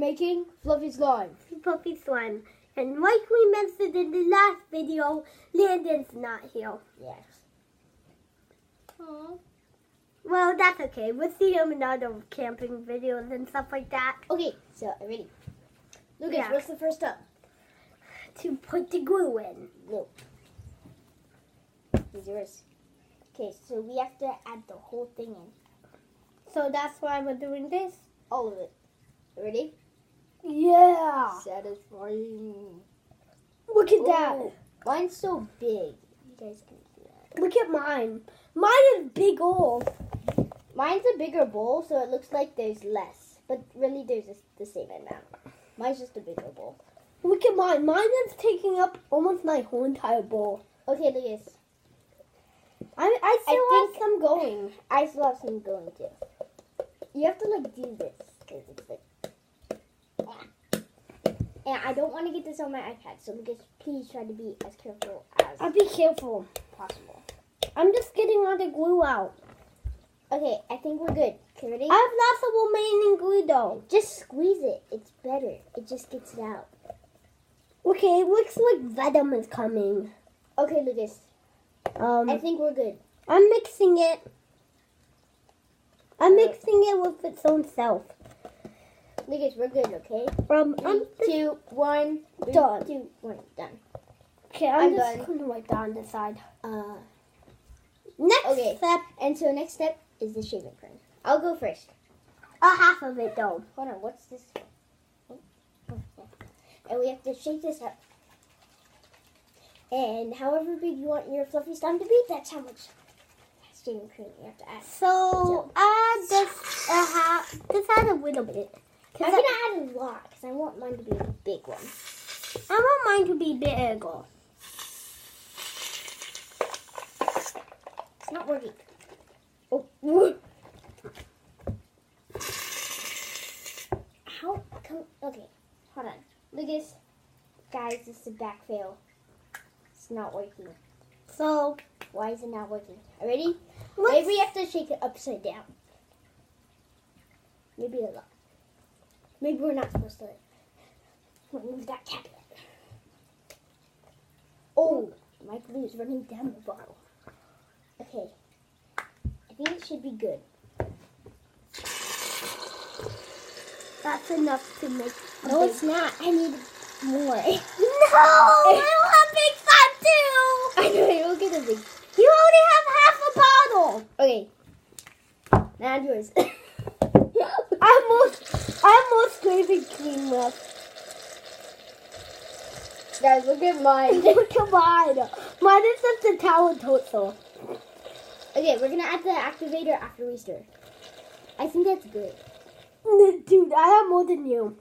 making fluffy slime. Fluffy slime. And like we mentioned in the last video, Landon's not here. Yes. Aww. Well, that's okay. We'll see him in other camping videos and stuff like that. Okay, so ready. Lucas, Yeah. what's the first step? To put the glue in. No. It's yours. Okay, so we have to add the whole thing in. So that's why we're doing this? All of it. Ready? Yeah. Satisfying. Look at that. Ooh, mine's so big. You guys can see that. Look at mine. Mine is big old. Mine's a bigger bowl, so it looks like there's less. But really, there's the same amount. Mine's just a bigger bowl. Look at mine. Mine is taking up almost my whole entire bowl. Okay, Lucas. I still have think- some going. I still have some going too. You have to like do this because it's like. And I don't want to get this on my iPad, so Lucas, please try to be as careful as I'll be careful. possible. I'm just getting all the glue out. Okay, I think we're good. Okay, ready? I have lots of remaining glue though. Just squeeze it. It's better. It just gets it out. Okay, it looks like venom is coming. Okay, Lucas. I think we're good. I'm mixing it. I'm mixing it with its own self. Lucas, we're good, okay? 3, 2, 1. Done. 2, 1, done. Okay, I'm I'm just done. going to write down the side. Next Okay. step. And so next step is the shaving cream. I'll go first. Half of it though. Hold on, what's this? And we have to shake this up. And however big you want your fluffy slime to be, that's how much shaving cream you have to add. So add this just add a little bit. I'm going to add a lot because I want mine to be a big one. I want mine to be bigger. It's not working. Oh. How come? Okay, hold on. Lucas, guys, this is a back fail. It's not working. So Why is it not working? Ready? let's Maybe we have to shake it upside down. Maybe a lot. Maybe we're not supposed to remove that cap. Oh, my glue is running down the bottle. Okay. I think it should be good. that's enough to make. No, it's not. I need more. No, I want a big pot too. I know, I will get a big. You only have half a bottle. Okay. Now yours. I have more shaving cream left. Guys, look at mine. Look at mine. Mine is just a towel total. Okay, we're gonna add the activator after we stir. I think that's good. Dude, I have more than you.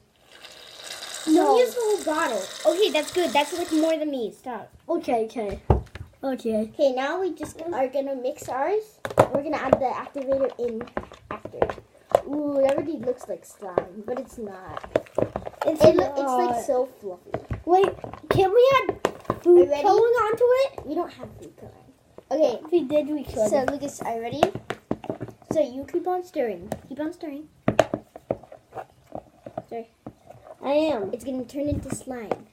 Don't use the whole bottle. Okay, that's good. That's like more than me. Stop. Okay. Okay, now we just are gonna mix ours. We're gonna add the activator in after. Ooh, that already looks like slime, but it's not. It's like so fluffy. Wait, can we add food ready? coloring onto it? We don't have food coloring. Okay, If we did, we could. so Lucas, are you ready? So you keep on stirring. Keep on stirring. Stir. I am. It's gonna turn into slime.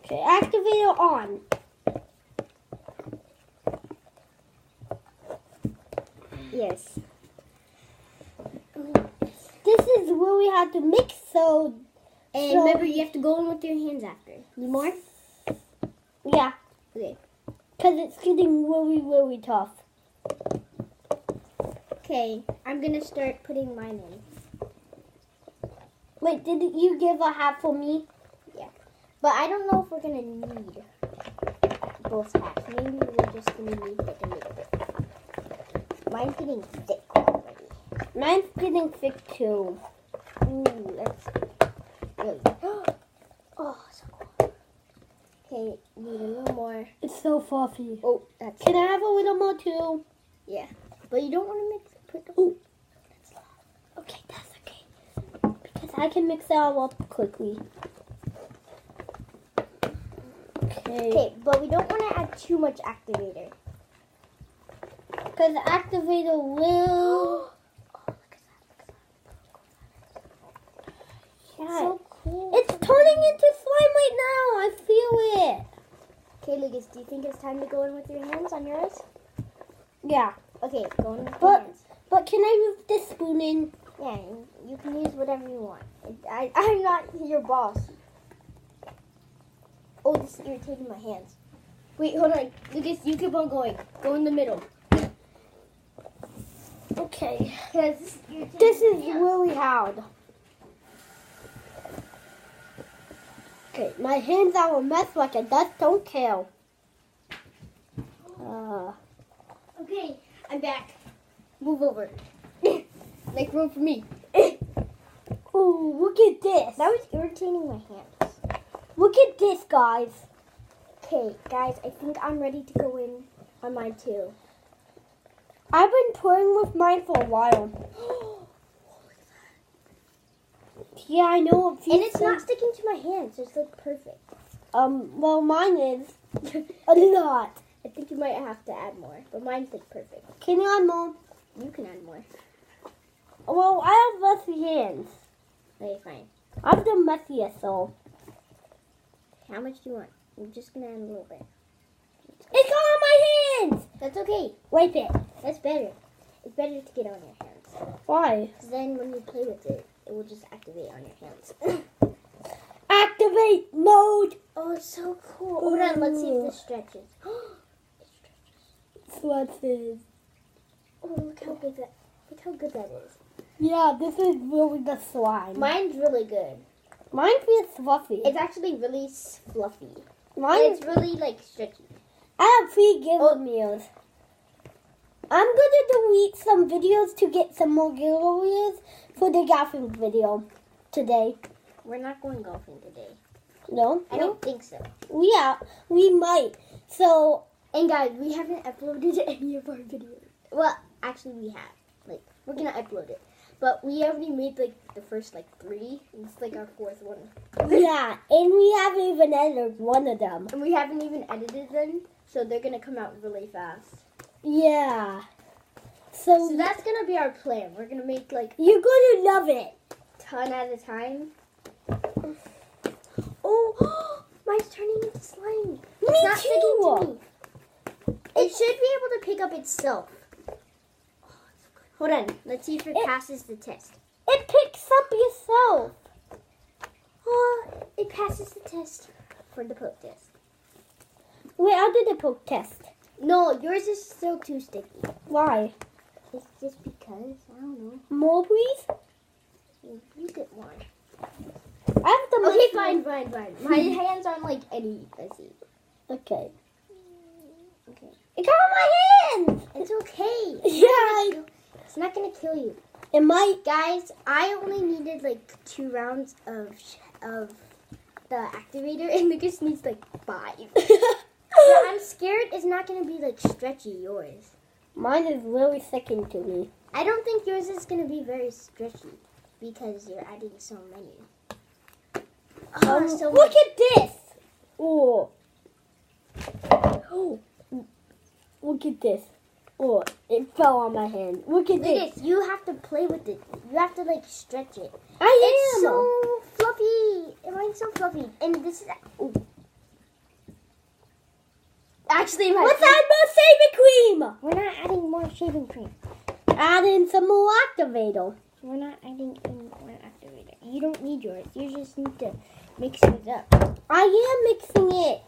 Okay, activator on. Yes. This is where we have to mix, so And So- remember, you have to go in with your hands after. Need more? yeah. Okay. Because it's getting really, really tough. Okay, I'm gonna start putting mine in. Wait, did you give a half for me? But I don't know if we're gonna need both halves. Maybe we're just gonna need like a little bit. Mine's getting thick already. Mine's getting thick too. Ooh, that's good. Oh, so cool. Okay, need a little more. It's so fluffy. Oh, that's Can I have a little more too? yeah. But you don't want to mix. Put the Ooh. Okay, that's okay. Because I can mix it all up quickly. Okay. Okay, but we don't want to add too much activator. Because the activator will... Oh, look at that. turning into slime right now. I feel it. Okay, Lucas, do you think it's time to go in with your hands on yours? Yeah. Okay, go in with your hands. But can I move this spoon in? Yeah, you can use whatever you want. I'm not your boss. Oh, this is irritating my hands. Wait, hold on. Lucas, you keep on going. Go in the middle. Okay. Because This is really hard. Okay, my hands are a mess like a dust don't care. Okay, I'm back. Move over. Make room for me. Ooh, look at this. That was irritating my hands. Look at this, guys. Okay, guys, I think I'm ready to go in on mine too. I've been playing with mine for a while. Yeah, I know. And it's not sticking to my hands. So it's like perfect. Well, mine is a lot. I think you might have to add more, but mine's like perfect. Can you add more? You can add more. Well, I have messy hands. Okay, fine. I'm the messiest, so. How much do you want? I'm just gonna add a little bit. It's on my hands! That's okay. Wipe it. That's better. It's better to get on your hands. Why? Because then when you play with it, it will just activate on your hands. Activate mode! Oh, it's so cool. Hold on, let's see if this stretches. It stretches. Swatches. Oh, look how good that is. Yeah, this is really the slime. Mine's really good. Mine feels fluffy. It's actually really fluffy. Mine, And it's really like stretchy. I have 3 giveaway meals. I'm gonna delete some videos to get some more giveaways for the golfing video today. We're not going golfing today. No? I don't think so. Yeah, we might. So, And guys, we haven't uploaded any of our videos. Well, actually we have. Like, we're gonna upload it. But we already made like the first like 3. It's like our 4th one. yeah, and we haven't even edited one of them. And we haven't even edited them, so they're gonna come out really fast. Yeah. So that's gonna be our plan. We're gonna make like you're gonna love it. ton at a time. Oh, mine's turning into slime. It's not sticking to me. It should be able to pick up itself. Hold on. Let's see if it passes the test. It picks up yourself. Oh, it passes the test for the poke test. Wait, I did the poke test. No, yours is still too sticky. Why? It's just because, I don't know. More, please? You get one. I have the Okay, fine. My hands aren't like any messy. Okay. Okay. It got on my hands! It's okay. Yeah. It's not gonna kill you. It might. Guys, I only needed like 2 rounds of the activator, and Lucas needs like 5. So I'm scared it's not gonna be like stretchy, yours. Mine is really sticking to me. I don't think yours is gonna be very stretchy because you're adding so many. Oh, so look at this! Oh. Oh. Look at this. Oh, it fell on my hand. Look at this. Lucas, you have to play with it. You have to like stretch it. I It's am. so fluffy. Mine's so fluffy. And this is... Ooh. Actually, let's add more shaving cream. We're not adding more shaving cream. Add in some more activator. We're not adding any more activator. You don't need yours. You just need to mix it up. I am mixing it.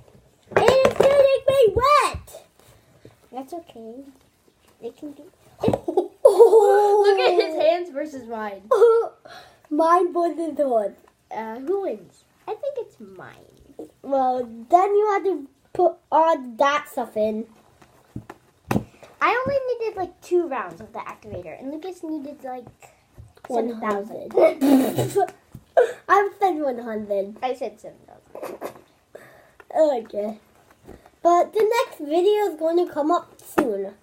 And it's getting me wet. That's okay. It can be... Oh. Look at his hands versus mine. Mine wasn't hard. Who wins? I think it's mine. Well, then you have to put all that stuff in. I only needed like 2 rounds of the activator, and Lucas needed like 7,000. I said 100. I said 7,000. Okay. But the next video is going to come up soon.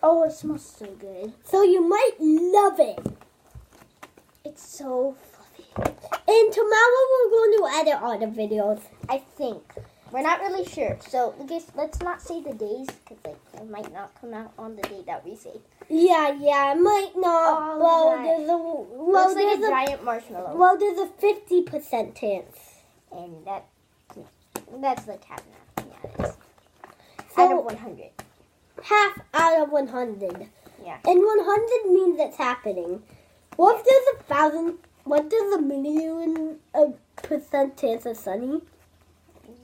Oh, it smells so good. So you might love it. It's so fluffy. And tomorrow we're going to edit all the videos. I think. We're not really sure. So, Lucas, let's not say the days, because like, it might not come out on the day that we say. Yeah, it might not. Oh, well, right. there's a Looks like a giant marshmallow. Well, there's a 50% chance. And that's like half and half. Yeah, it is. So, out of 100. Half out of 100. Yeah. And 100 means it's happening. What if there's 1,000? What does a million % chance of sunny?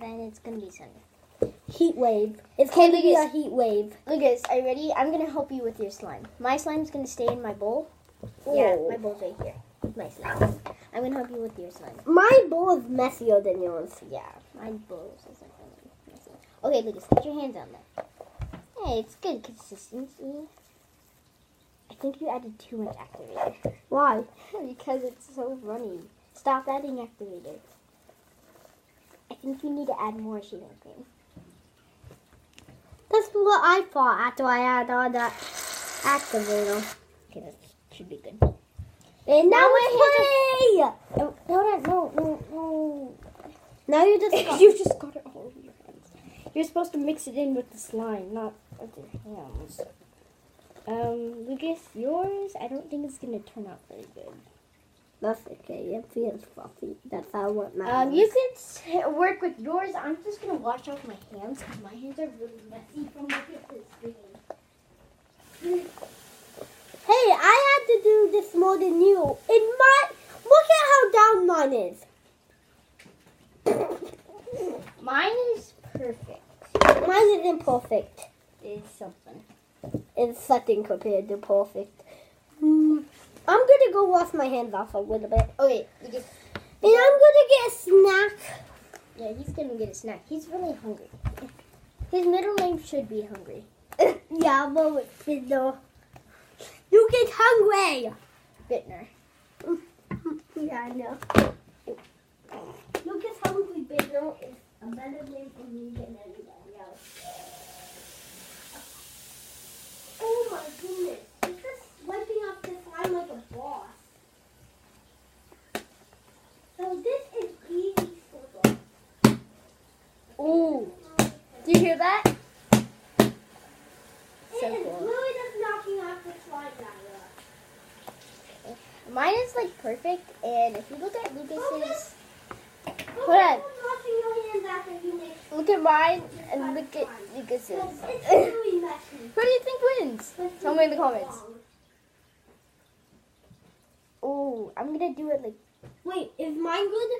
Then it's gonna be sunny. Heat wave. It's going to be a heat wave. Lucas, are you ready? I'm gonna help you with your slime. My slime's gonna stay in my bowl. Oh. Yeah, my bowl's right here. My slime. I'm gonna help you with your slime. My bowl is messier than yours. Yeah, my bowl is like really messy. Okay, Lucas, put your hands on there. Hey, it's good consistency. I think you added too much activator. Why? Because it's so runny. Stop adding activator. I think you need to add more shaving cream. That's what I thought after I added all that activator. Okay, that should be good. And now my it's free! No. Now you just got You just got it all over your hands. You're supposed to mix it in with the slime, not with your hands. Lucas, yours, I don't think it's gonna turn out very good. That's okay. It feels fluffy. That's how I want my You can work with yours. I'm just gonna wash off my hands because my hands are really messy from looking at this screen. Hey, I had to do this more than you. Look at how down mine is. Mine is perfect. Mine isn't perfect. It's something. It's something compared to perfect. I'm gonna go wash my hands off a little bit. Okay, Lucas. And I'm gonna get a snack. Yeah, he's gonna get a snack. He's really hungry. His middle name should be Hungry. Yeah, well, it's no. You get hungry. Bittner. Yeah, I know. Lucas Hungry Bitter is a better name for me than anybody else. Oh my goodness. He's just wiping off the slime like a boss. So this is easy circle. Ooh. Do you hear that? So It is cool. really just knocking off the slime now. Mine is like perfect, and if you look at Lucas's, Hold on. Washing your hands after you make look at mine and look at Lucas's. It's really messy. Who do you think wins? Tell me in the comments. Oh, I'm gonna do it like, Wait, is mine good?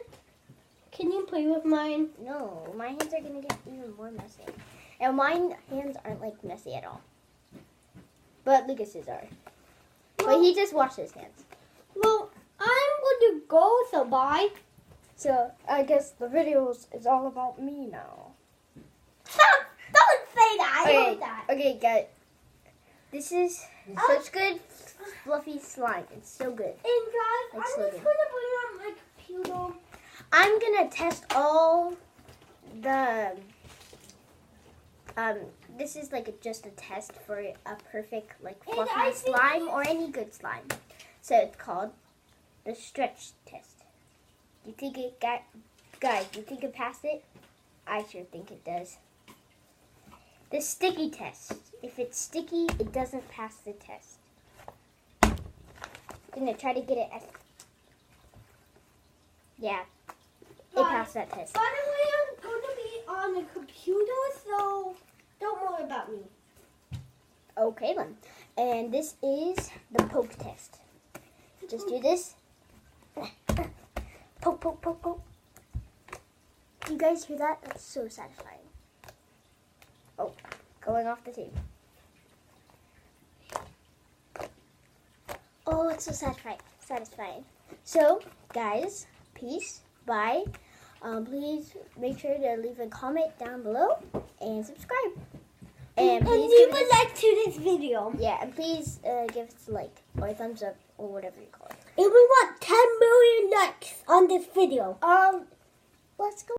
Can you play with mine? no, my hands are gonna get even more messy. And mine hands aren't like messy at all. But Lucas's are. But he just washed his hands. Well, I'm going to go, so bye. So I guess the video is all about me now. Stop! Don't say that. I hate that. Okay, guys. This is such good fluffy slime. It's so good. And guys, It's I'm so just good. going to bring on my computer. I'm gonna test all the. This is like just a test for a perfect like And fluffy I think slime or any good slime. So it's called the stretch test. You think it got, guys? You think it passed it? I sure think it does. The sticky test. If it's sticky, it doesn't pass the test. I'm gonna try to get it. Yeah, it passed that test. By the way, I'm going to be on the computer, so don't worry about me. Okay then. And this is the poke test. Just do this. Poke, poke, poke, poke. Do you guys hear that? That's so satisfying. Oh, going off the table. Oh, it's so satisfying. So, guys, peace. Bye. Please make sure to leave a comment down below and subscribe. And please leave give a us, like to this video. yeah, and please give us a like or a thumbs up or whatever you call it. And we want 10 million likes on this video. Let's go.